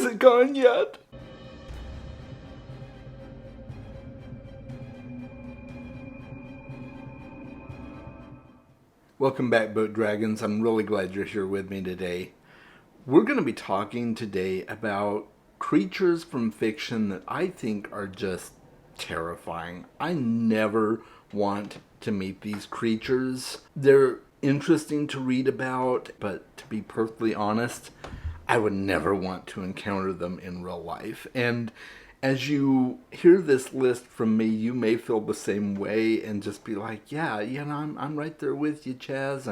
it gone yet? Welcome back, Boat Dragons. I'm really glad you're here with me today. We're going to be talking today about creatures from fiction that I think are just terrifying. I never want to meet these creatures. They're interesting to read about, but to be perfectly honest, I would never want to encounter them in real life. And as you hear this list from me, you may feel the same way and just be like, yeah, I'm right there with you, Chaz.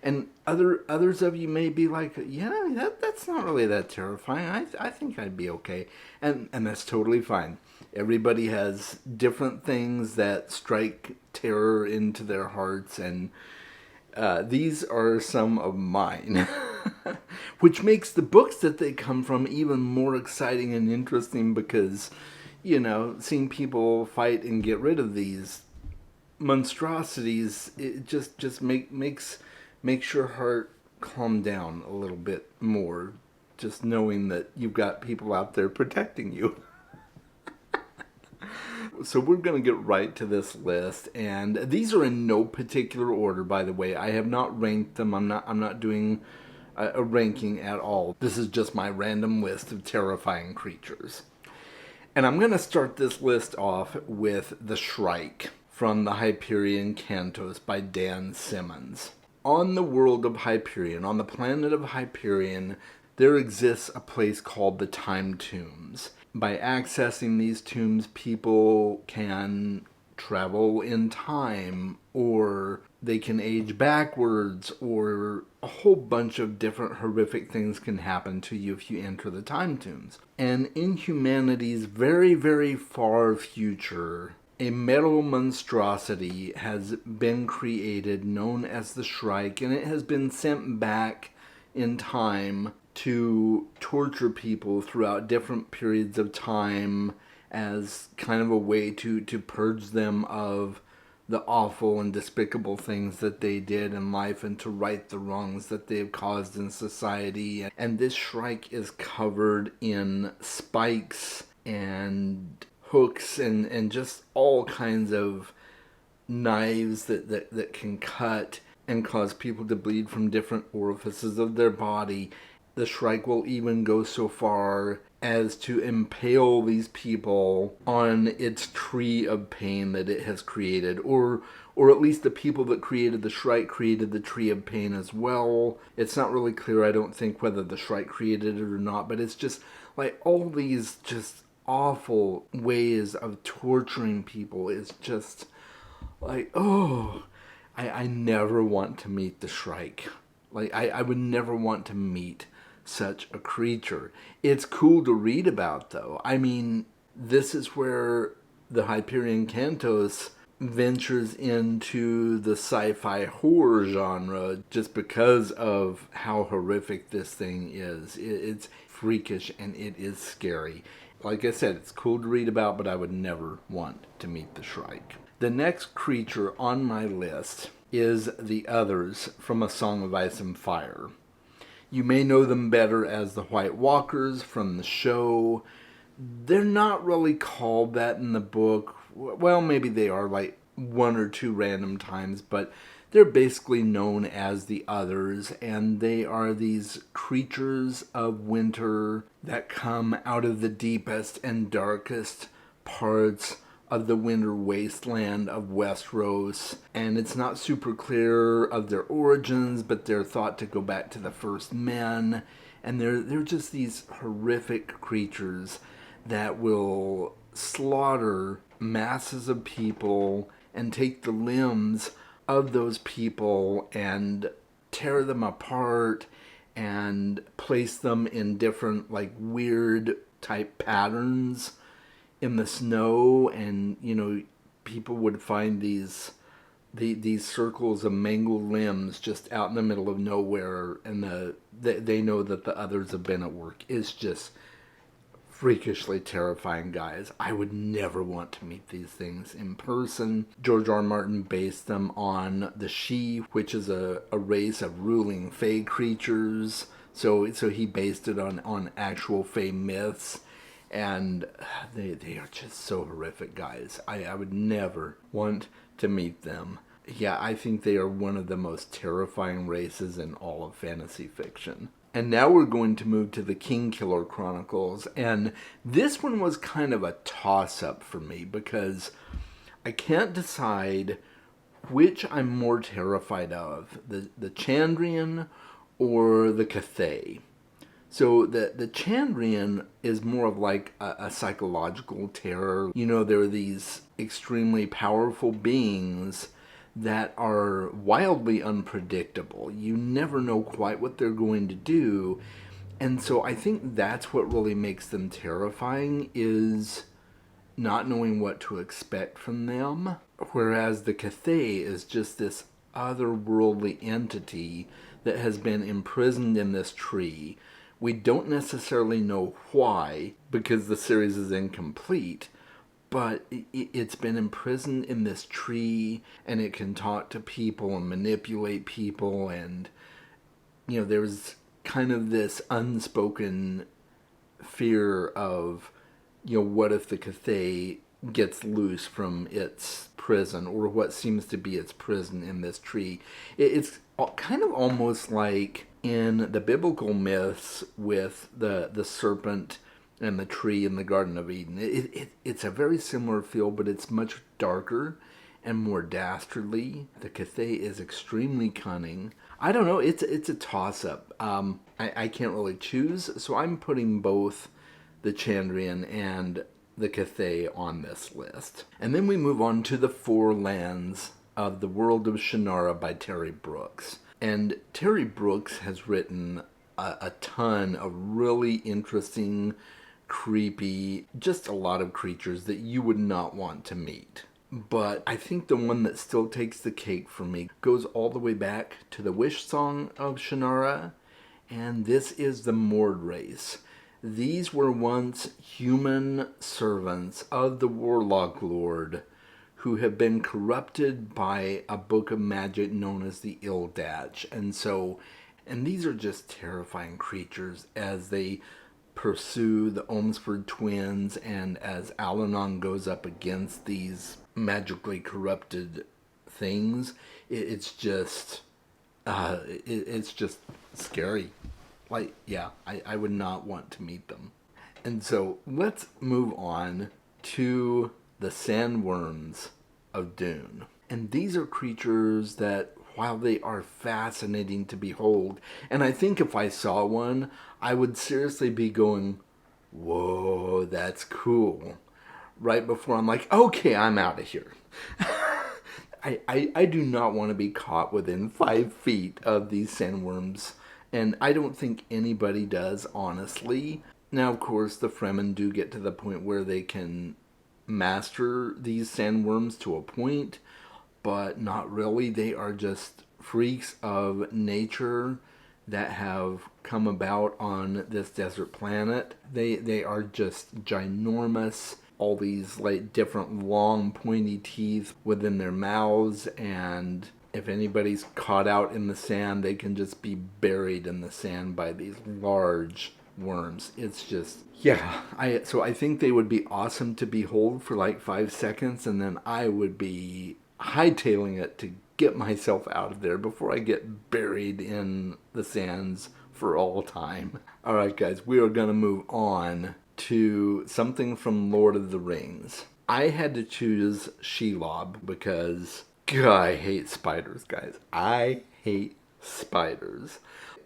And others of you may be like, yeah, that's not really that terrifying. I think I'd be okay. And that's totally fine. Everybody has different things that strike terror into their hearts, and these are some of mine. Which makes the books that they come from even more exciting and interesting because, seeing people fight and get rid of these monstrosities, it just makes your heart calm down a little bit more, just knowing that you've got people out there protecting you. So we're going to get right to this list, and these are in no particular order, by the way. I have not ranked them. I'm not doing a ranking at all. This is just my random list of terrifying creatures. And I'm going to start this list off with the Shrike from the Hyperion Cantos by Dan Simmons. On the world of Hyperion, on the planet of Hyperion, there exists a place called the Time Tombs. By accessing these tombs, people can travel in time, or they can age backwards, or a whole bunch of different horrific things can happen to you if you enter the Time Tombs. And in humanity's very, very far future, a metal monstrosity has been created known as the Shrike, and it has been sent back in time to torture people throughout different periods of time as kind of a way to purge them of the awful and despicable things that they did in life and to right the wrongs that they have caused in society. And this Shrike is covered in spikes and hooks and just all kinds of knives that can cut and cause people to bleed from different orifices of their body. The Shrike will even go so far as to impale these people on its tree of pain that it has created, or at least the people that created the Shrike created the tree of pain as well. It's not really clear, I don't think, whether the Shrike created it or not, but it's just like all these just awful ways of torturing people is just like, I never want to meet the Shrike. Like, I would never want to meet such a creature. It's cool to read about, though. I mean, this is where the Hyperion Cantos ventures into the sci-fi horror genre just because of how horrific this thing is. It's freakish and it is scary. Like I said, it's cool to read about, but I would never want to meet the Shrike. The next creature on my list is the Others from A Song of Ice and Fire. You may know them better as the White Walkers from the show. They're not really called that in the book. Well, maybe they are like one or two random times, but they're basically known as the Others, and they are these creatures of winter that come out of the deepest and darkest parts of the winter wasteland of Westeros, and it's not super clear of their origins, but they're thought to go back to the first men, and they're just these horrific creatures that will slaughter masses of people and take the limbs of those people and tear them apart and place them in different like weird type patterns in the snow. And people would find these circles of mangled limbs just out in the middle of nowhere, and they know that the Others have been at work. It's just freakishly terrifying, guys. I would never want to meet these things in person. George R. R. Martin based them on the She, which is a race of ruling fae creatures So he based it on actual Fae myths, and they are just so horrific, guys. I would never want to meet them. Yeah, I think they are one of the most terrifying races in all of fantasy fiction. And now we're going to move to the Kingkiller Chronicles, and this one was kind of a toss-up for me because I can't decide which I'm more terrified of, the Chandrian or the Cathay. So the Chandrian is more of like a psychological terror. You know, there are these extremely powerful beings that are wildly unpredictable. You never know quite what they're going to do. And so I think that's what really makes them terrifying, is not knowing what to expect from them. Whereas the Cathay is just this otherworldly entity that has been imprisoned in this tree. We don't necessarily know why, because the series is incomplete, but it's been imprisoned in this tree, and it can talk to people and manipulate people, and you know, there's kind of this unspoken fear of, you know, what if the Cathay gets loose from its prison, or what seems to be its prison in this tree. It's kind of almost like in the biblical myths with the serpent and the tree in the Garden of Eden. It's a very similar feel, but it's much darker and more dastardly. The Cathay is extremely cunning. I don't know, it's a toss-up. I can't really choose, so I'm putting both the Chandrian and the Cathay on this list. And then we move on to the Four Lands of the World of Shannara by Terry Brooks. And Terry Brooks has written a ton of really interesting, creepy, just a lot of creatures that you would not want to meet. But I think the one that still takes the cake for me goes all the way back to the Wish Song of Shannara, and this is the Mord race. These were once human servants of the Warlock Lord who have been corrupted by a book of magic known as the Ildatch. And these are just terrifying creatures as they pursue the Olmsford twins, and as Alanon goes up against these magically corrupted things. It's just scary. Like, yeah, I would not want to meet them. And so let's move on to the sandworms of Dune. And these are creatures that, while they are fascinating to behold, and I think if I saw one, I would seriously be going, whoa, that's cool. Right before I'm like, okay, I'm out of here. I do not want to be caught within 5 feet of these sandworms, and I don't think anybody does, honestly. Now, of course, the Fremen do get to the point where they can master these sandworms to a point, but not really. They are just freaks of nature that have come about on this desert planet. They are just ginormous. All these like different long pointy teeth within their mouths, and if anybody's caught out in the sand, they can just be buried in the sand by these large worms. It's just, yeah. So I think they would be awesome to behold for like 5 seconds, and then I would be hightailing it to get myself out of there before I get buried in the sands for all time. All right, guys, we are going to move on to something from Lord of the Rings. I had to choose Shelob because, God, I hate spiders, guys. I hate spiders.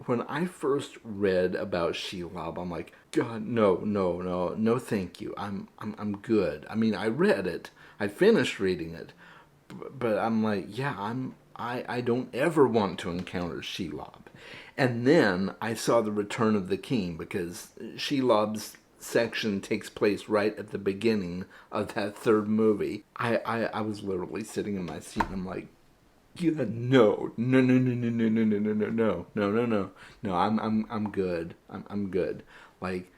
When I first read about Shelob, I'm like, God, no, thank you. I'm good. I mean, I read it. I finished reading it. But I'm like, yeah, I don't ever want to encounter Shelob. And then I saw The Return of the King, because Shelob's section takes place right at the beginning of that third movie. I was literally sitting in my seat and I'm like, yeah, no, I'm good. I'm good. Like,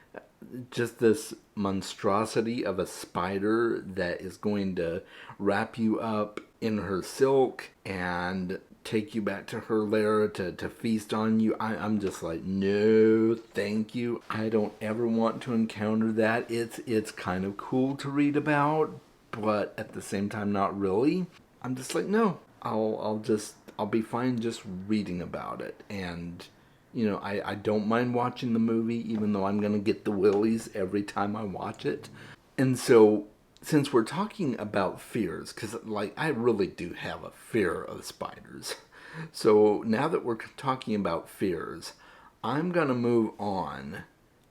just this monstrosity of a spider that is going to wrap you up in her silk and take you back to her lair to feast on you. I'm just like, no, thank you. I don't ever want to encounter that. It's kind of cool to read about, but at the same time, not really. I'm just like, no, I'll be fine just reading about it. And, I don't mind watching the movie, even though I'm going to get the willies every time I watch it. And so, since we're talking about fears, because, I really do have a fear of spiders. So, now that we're talking about fears, I'm going to move on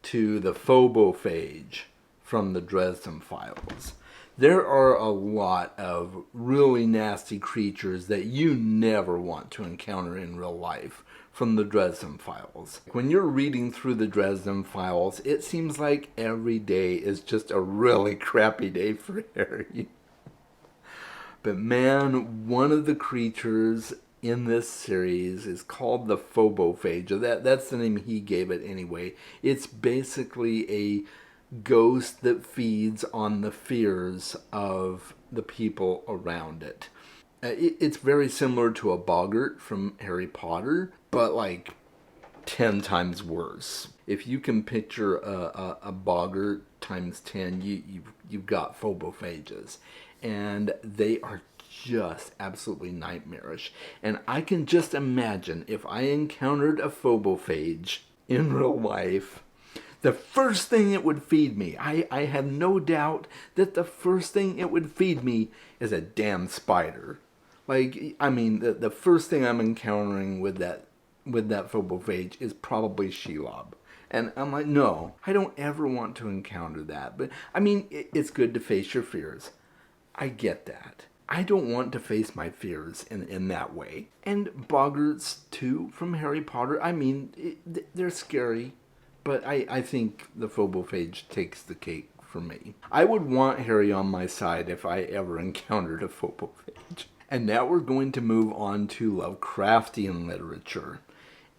to the phobophage from the Dresden Files. There are a lot of really nasty creatures that you never want to encounter in real life from the Dresden Files. When you're reading through the Dresden Files, it seems like every day is just a really crappy day for Harry. But man, one of the creatures in this series is called the phobophage. That's the name he gave it anyway. It's basically a ghost that feeds on the fears of the people around it. It's very similar to a boggart from Harry Potter, but 10 times worse. If you can picture a boggart times 10, you've got phobophages. And they are just absolutely nightmarish. And I can just imagine if I encountered a phobophage in real life, the first thing it would feed me, I have no doubt that the first thing it would feed me is a damn spider. The first thing I'm encountering with that phobophage is probably Shelob. And I'm like, no, I don't ever want to encounter that. But, it's good to face your fears. I get that. I don't want to face my fears in that way. And boggarts, too, from Harry Potter, they're scary. But I think the phobophage takes the cake for me. I would want Harry on my side if I ever encountered a phobophage. And now we're going to move on to Lovecraftian literature.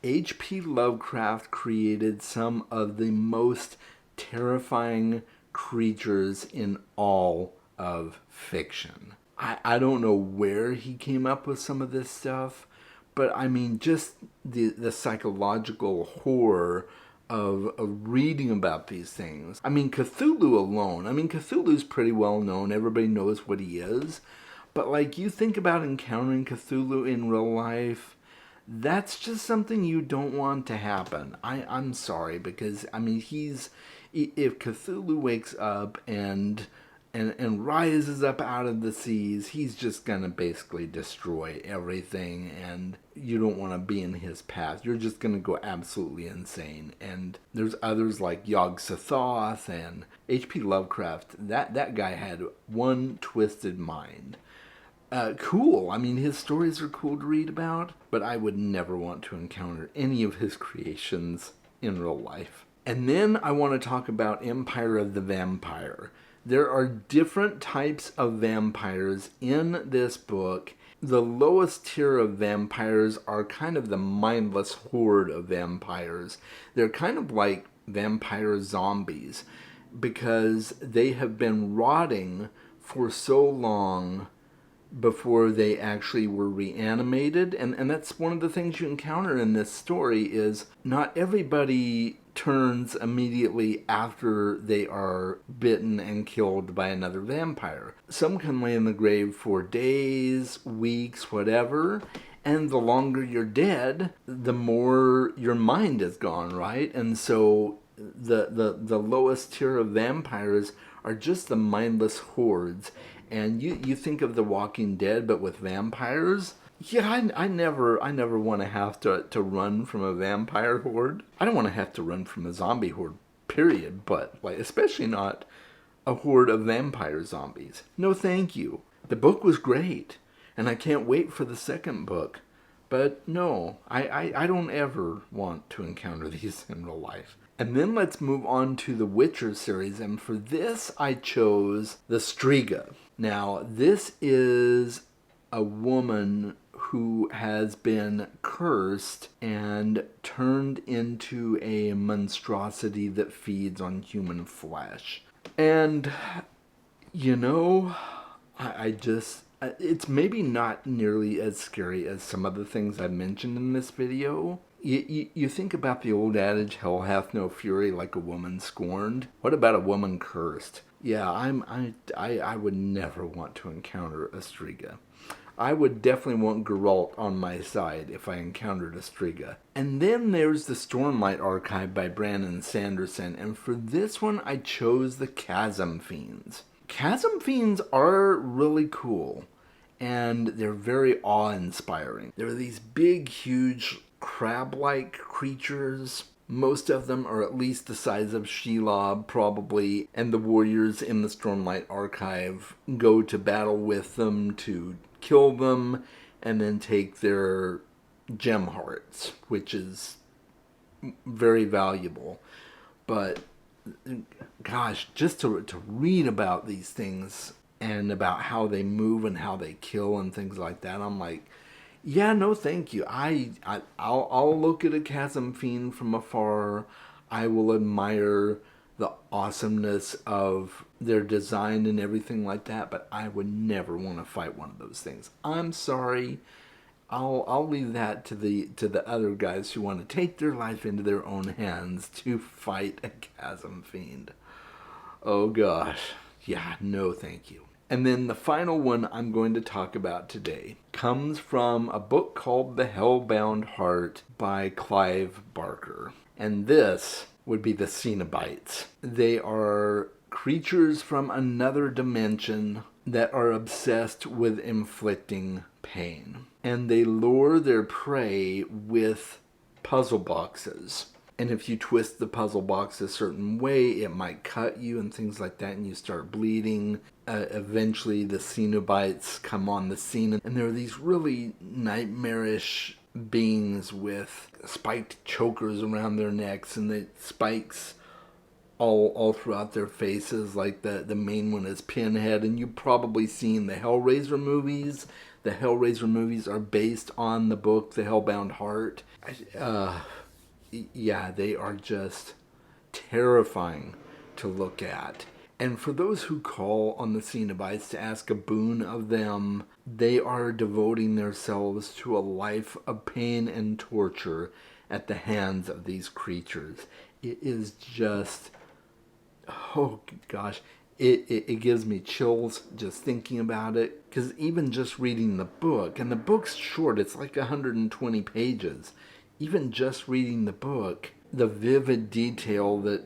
H.P. Lovecraft created some of the most terrifying creatures in all of fiction. I don't know where he came up with some of this stuff, but just the psychological horror of reading about these things. Cthulhu alone, Cthulhu's pretty well known. Everybody knows what he is. But you think about encountering Cthulhu in real life, that's just something you don't want to happen. I'm sorry, because if Cthulhu wakes up and rises up out of the seas, he's just gonna basically destroy everything, and you don't want to be in his path. You're just gonna go absolutely insane. And there's others like Yog-Sothoth and H.P. Lovecraft. That guy had one twisted mind. Cool. His stories are cool to read about, but I would never want to encounter any of his creations in real life. And then I want to talk about Empire of the Vampire. There are different types of vampires in this book. The lowest tier of vampires are kind of the mindless horde of vampires. They're kind of like vampire zombies because they have been rotting for so long before they actually were reanimated. And that's one of the things you encounter in this story is not everybody turns immediately after they are bitten and killed by another vampire. Some can lay in the grave for days, weeks, whatever, and the longer you're dead, the more your mind is gone, right? And so the lowest tier of vampires are just the mindless hordes. And you think of The Walking Dead, but with vampires? Yeah, I never want to have to run from a vampire horde. I don't want to have to run from a zombie horde, period. But especially not a horde of vampire zombies. No, thank you. The book was great, and I can't wait for the second book. But no, I don't ever want to encounter these in real life. And then let's move on to the Witcher series, and for this I chose the Striga. Now, this is a woman who has been cursed and turned into a monstrosity that feeds on human flesh. And, I It's maybe not nearly as scary as some of the things I mentioned in this video. You think about the old adage, hell hath no fury like a woman scorned. What about a woman cursed? Yeah, I would never want to encounter a Striga. I would definitely want Geralt on my side if I encountered a Striga. And then there's the Stormlight Archive by Brandon Sanderson, and for this one I chose the Chasm Fiends. Chasm Fiends are really cool, and they're very awe-inspiring. They're these big, huge, crab-like creatures. Most of them are at least the size of Shelob, probably, and the warriors in the Stormlight Archive go to battle with them to kill them, and then take their gem hearts, which is very valuable. But gosh, just to read about these things and about how they move and how they kill and things like that, I'm like, yeah, no, thank you. I'll look at a Chasm Fiend from afar. I will admire the awesomeness of their design and everything like that, but I would never want to fight one of those things. I'm sorry. I'll leave that to the other guys who want to take their life into their own hands to fight a Chasm Fiend. Oh gosh. Yeah, no thank you. And then the final one I'm going to talk about today comes from a book called The Hellbound Heart by Clive Barker. And this would be the Cenobites. They are creatures from another dimension that are obsessed with inflicting pain. And they lure their prey with puzzle boxes. And if you twist the puzzle box a certain way, it might cut you and things like that, and you start bleeding. Eventually, the Cenobites come on the scene, and there are these really nightmarish beings with spiked chokers around their necks, and the spikes all throughout their faces. Like the main one is Pinhead, and you've probably seen the Hellraiser movies. The Hellraiser movies are based on the book, The Hellbound Heart. Yeah, they are just terrifying to look at. And for those who call on the Cenobites to ask a boon of them, they are devoting themselves to a life of pain and torture at the hands of these creatures. It is just, oh gosh, it gives me chills just thinking about it. Because even just reading the book, and the book's short, it's like 120 pages. Even just reading the book, the vivid detail that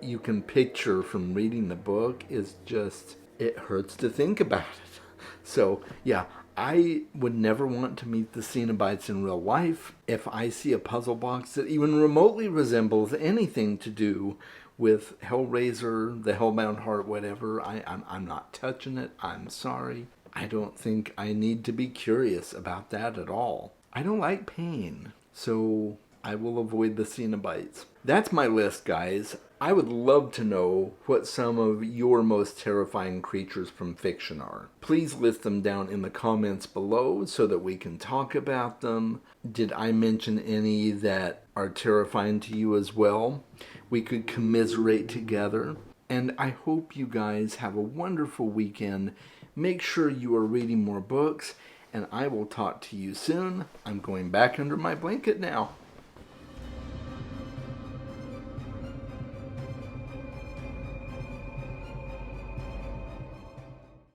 you can picture from reading the book is just, it hurts to think about it. So yeah, I would never want to meet the Cenobites in real life. If I see a puzzle box that even remotely resembles anything to do with Hellraiser, the Hellbound Heart, whatever, I'm not touching it. I'm sorry. I don't think I need to be curious about that at all. I don't like pain, so I will avoid the Cenobites. That's my list, guys. I would love to know what some of your most terrifying creatures from fiction are. Please list them down in the comments below so that we can talk about them. Did I mention any that are terrifying to you as well? We could commiserate together. And I hope you guys have a wonderful weekend. Make sure you are reading more books, and I will talk to you soon. I'm going back under my blanket now.